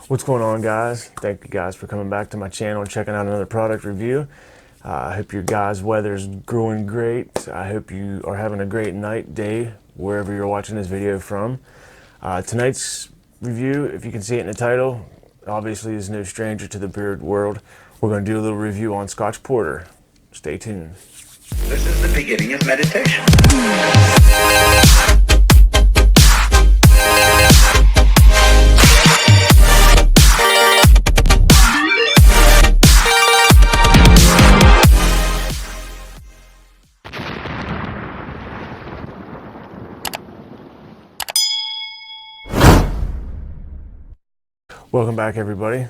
What's going on, guys? Thank you guys for coming back to my channel and checking out another product review. I hope your guys' weather's growing great. I hope you are having a great night, day, wherever you're watching this video from. Tonight's review, if you can see it in the title, obviously is no stranger to the beard world. We're going to do a little review on Scotch Porter. Stay tuned. This is the beginning of meditation. Welcome back, everybody.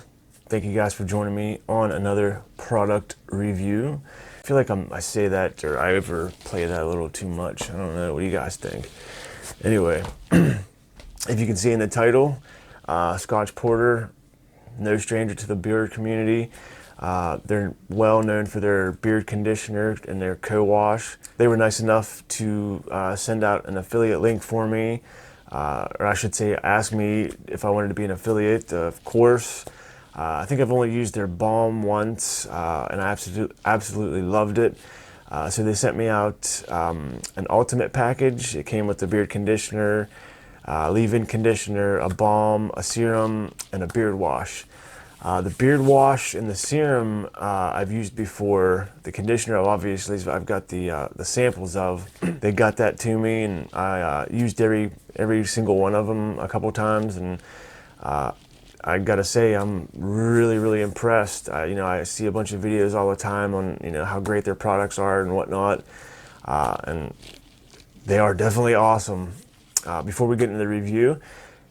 Thank you guys for joining me on another product review. I feel like I say that, or I overplay that a little too much. I don't know. What do you guys think? Anyway, if you can see in the title, Scotch Porter, no stranger to the beard community. They're well known for their beard conditioner and their co-wash. They were nice enough to send out an affiliate link for me. Or I should say, ask me if I wanted to be an affiliate. Of course, I think I've only used their balm once, and I absolutely loved it. So they sent me out an ultimate package. It came with the beard conditioner, leave-in conditioner, a balm, a serum, and a beard wash. The beard wash and the serum I've used before. The conditioner, obviously, I've got the samples of. They got that to me, and I used every single one of them a couple times, and I gotta say, I'm really impressed. I see a bunch of videos all the time on how great their products are and whatnot, and they are definitely awesome. Before we get into the review,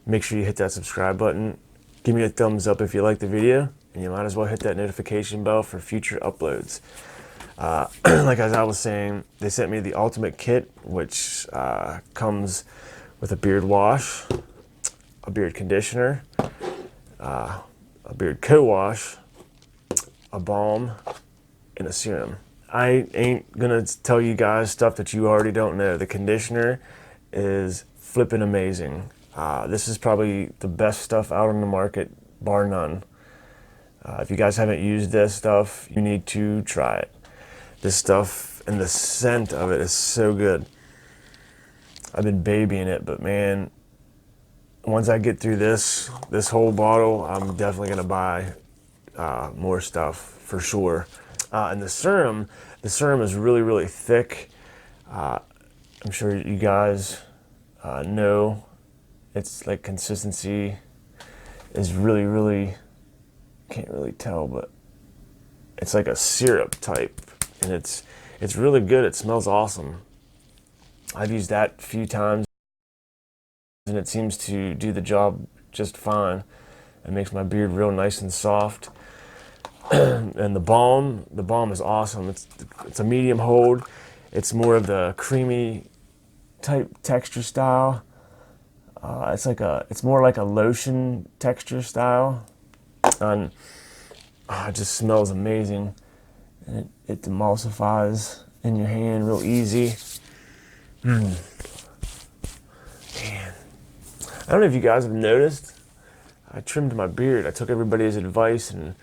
make sure you hit that subscribe button. Give me a thumbs up if you like the video, and you might as well hit that notification bell for future uploads. Like as I was saying, they sent me the ultimate kit, which comes with a beard wash, a beard conditioner, a beard co-wash, a balm, and a serum. I ain't gonna tell you guys stuff that you already don't know. The conditioner is flippin' amazing. This is probably the best stuff out on the market, bar none. If you guys haven't used this stuff, you need to try it. This stuff and the scent of it is so good. I've been babying it, but man, once I get through this whole bottle, I'm definitely gonna buy more stuff for sure. And the serum is really thick. I'm sure you guys know. It's like consistency is really, can't really tell, but it's like a syrup type, and it's really good. It smells awesome. I've used that a few times, and it seems to do the job just fine. It makes my beard real nice and soft. And the balm is awesome. It's a medium hold. It's more of the creamy type texture style. It's more like a lotion texture style, and it just smells amazing. And it emulsifies in your hand real easy. Man, I don't know if you guys have noticed, I trimmed my beard. I took everybody's advice and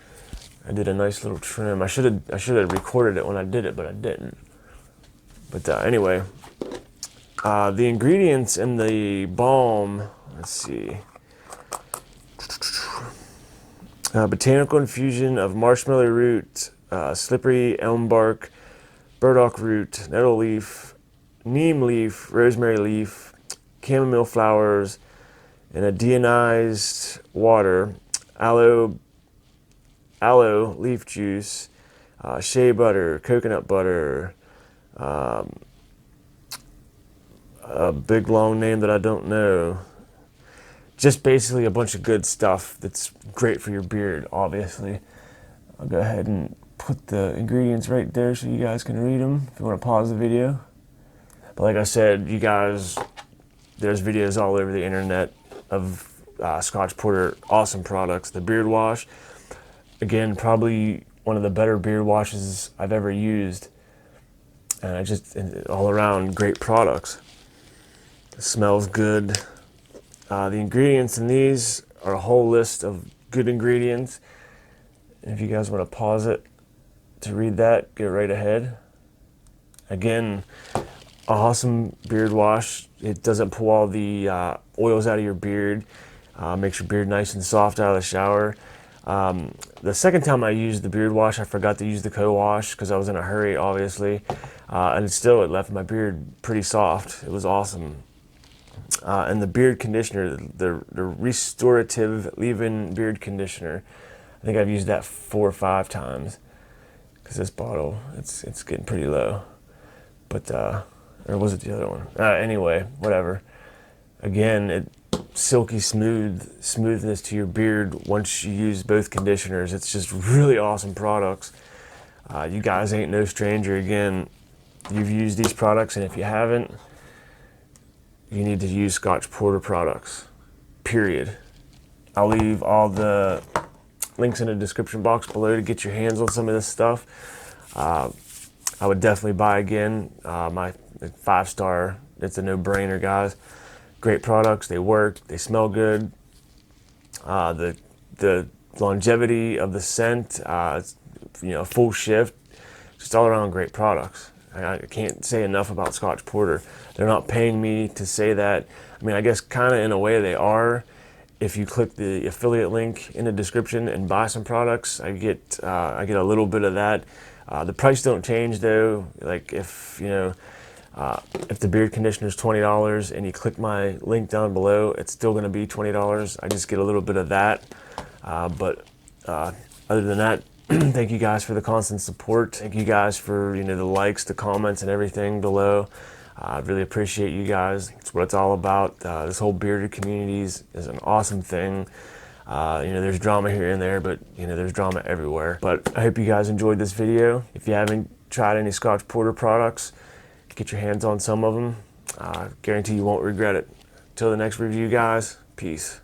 I did a nice little trim. I should have recorded it when I did it, but I didn't. But anyway. The ingredients in the balm, let's see. Botanical infusion of marshmallow root, slippery elm bark, burdock root, nettle leaf, neem leaf, rosemary leaf, chamomile flowers, and a deionized water, aloe leaf juice, shea butter, coconut butter, a big long name that I don't know. Just basically a bunch of good stuff that's great for your beard, obviously. I'll go ahead and put the ingredients right there so you guys can read them if you want to pause the video. But like I said, you guys, there's videos all over the internet of Scotch Porter, awesome products. The beard wash, again, probably one of the better beard washes I've ever used. And just all around great products. It smells good. The ingredients in these are a whole list of good ingredients. And if you guys want to pause it to read that, get right ahead. Again, awesome beard wash. It doesn't pull all the oils out of your beard. Makes your beard nice and soft out of the shower. The second time I used the beard wash, I forgot to use the co-wash because I was in a hurry, obviously. And still, it left my beard pretty soft. It was awesome. And the beard conditioner, the restorative leave-in beard conditioner, I think I've used that 4 or 5 times because this bottle, it's getting pretty low. But, or was it the other one? Anyway, whatever. Again, it silky smoothness to your beard once you use both conditioners. It's just really awesome products. You guys ain't no stranger. Again, you've used these products, and if you haven't, you need to use Scotch Porter products, period. I'll leave all the links in the description box below to get your hands on some of this stuff. I would definitely buy again. My 5-star, it's a no-brainer, guys. Great products, they work, they smell good. The longevity of the scent, full shift, just all around great products. I can't say enough about Scotch Porter. They're not paying me to say that. I mean, I guess kind of in a way they are. If you click the affiliate link in the description and buy some products, I get a little bit of that. The price don't change though. Like if the beard conditioner is $20 and you click my link down below, it's still going to be $20. I just get a little bit of that. But other than that, thank you guys for the constant support. Thank you guys for the likes, the comments, and everything below. I really appreciate you guys. It's what it's all about. This whole bearded community is an awesome thing. There's drama here and there, but there's drama everywhere. But I hope you guys enjoyed this video. If you haven't tried any Scotch Porter products, get your hands on some of them. Guarantee you won't regret it. Till the next review, guys. Peace.